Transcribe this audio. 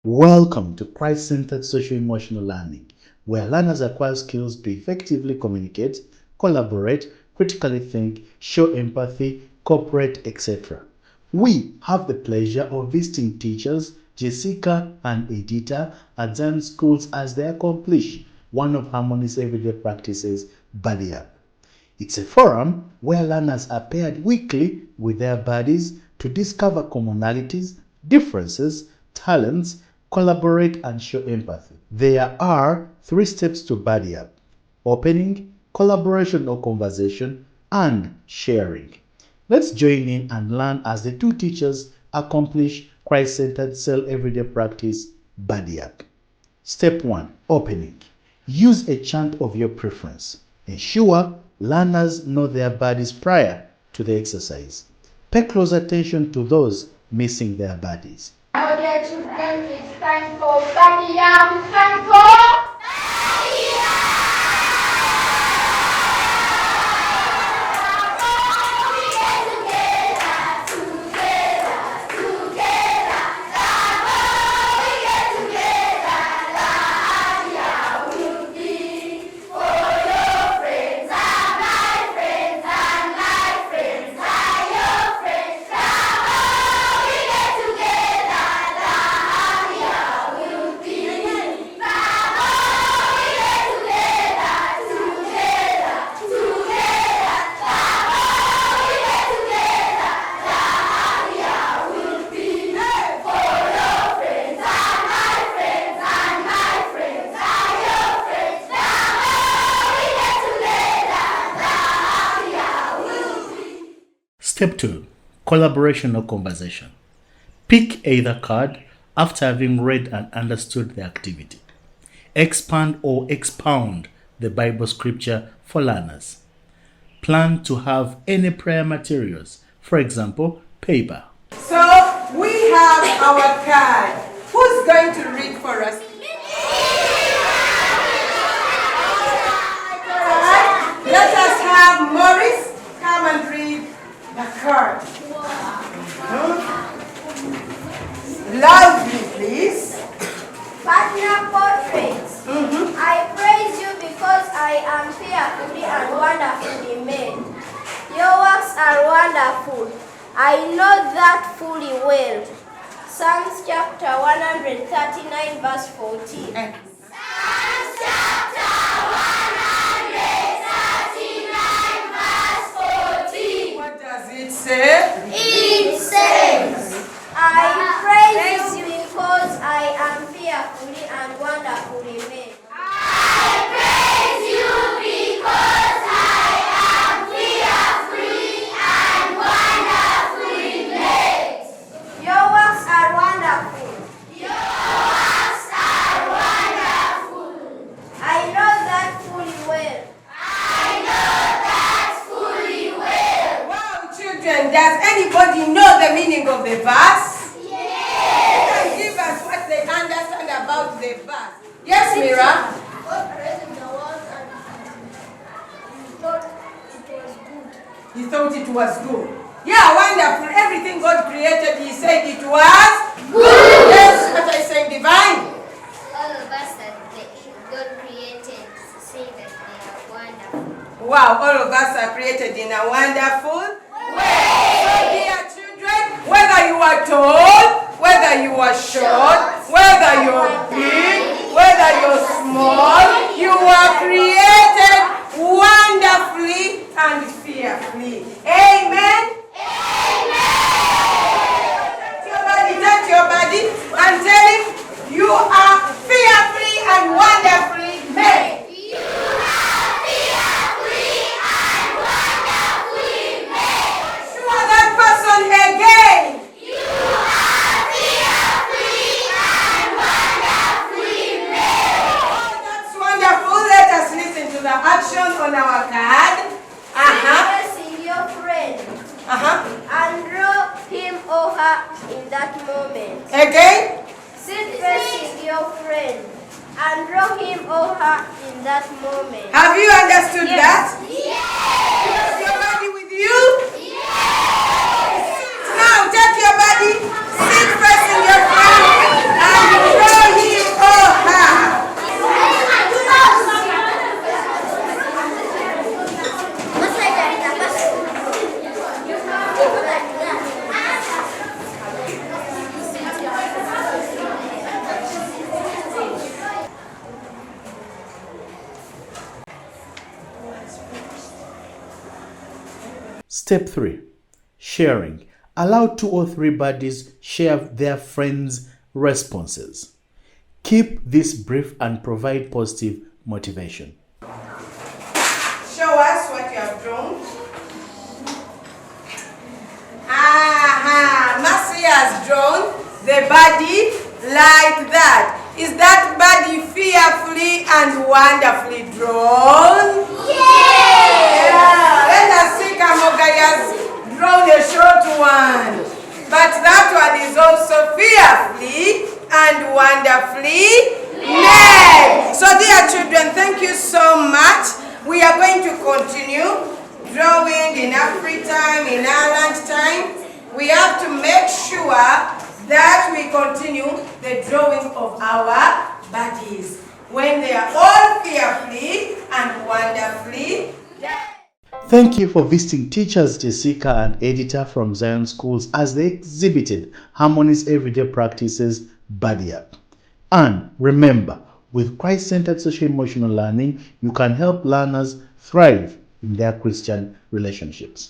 Welcome to Christ-centered social-emotional learning, where learners acquire skills to effectively communicate, collaborate, critically think, show empathy, cooperate, etc. We have the pleasure of visiting teachers Jessica and Edita at Zion schools as they accomplish one of Harmony's everyday practices, Buddy Up. It's a forum where learners are paired weekly with their buddies to discover commonalities, differences, talents, collaborate, and show empathy. There are 3 steps to Buddy Up: opening, collaboration or conversation, and sharing. Let's join in and learn as the 2 teachers accomplish Christ-centered CEL everyday practice, Buddy Up. Step 1. Opening. Use a chant of your preference. Ensure learners know their buddies prior to the exercise. Pay close attention to those missing their buddies. Okay, children, it's time for Buddy Up. It's time for Buddy Up. Step 2. Collaboration or conversation. Pick either card after having read and understood the activity. Expand or expound the Bible scripture for learners. Plan to have any prayer materials, for example, paper. So we have our card. Who's going to read for us? Let us have Maurice come and read the card. Loudly, please. Partner portraits. I praise you because I am fearfully and wonderfully made. Your works are wonderful. I know that fully well. Psalms chapter 139 verse 14. Psalms chapter 139 verse 14. What does it say? It says, I praise you because I am fearfully and wonderfully made. I praise you because I am fearfully and wonderfully made. Your works are wonderful. Your works are wonderful. I know that fully well. I know that fully well. Wow, children, does anybody know the meaning of the verse? Yes. Give us what they understand about the verse. Yes, Mira? God created the world and He thought it was good. He thought it was good. Yeah, wonderful. Everything God created, He said it was Good. Yes, what I say, divine. All of us that God created say that they are wonderful. Wow, all of us are created in a wonderful way. So, dear children, whether you are tall, whether you are short, whether you're big, whether you're small, you are created wonderfully and fearfully. Amen. Touch your body and tell him you are fearfully and wonderfully made. You are fearfully and wonderfully made. Show that person again. You are fearfully and wonderfully made. Oh, that's wonderful. Let us listen to the action on our card. Blessing your friend And draw him or her in that moment. again. Sit facing your friend and draw him or her in that moment. Have you understood that? Yes. Have your body with you? Yes. Now take your body, sit facing your friend, and draw Step 3. Sharing. Allow 2 or 3 buddies share their friends' responses. Keep this brief and provide positive motivation. Show us what you have drawn. Mercy has drawn the body like that. Is that body fearfully and wonderfully drawn? Yeah. Let us see, Kamogai has drawn a short one. But that one is also fearfully and wonderfully made. So dear children, thank you so much. We are going to continue drawing in our free time, in our lunch time. We have to make sure that we continue the drawing of our bodies when they are all fearfully and wonderfully made. Thank you for visiting teachers Jessica and Editor from Zion Schools as they exhibited Harmony's everyday practices Body Up. And remember, with Christ-centered social-emotional learning, you can help learners thrive in their Christian relationships.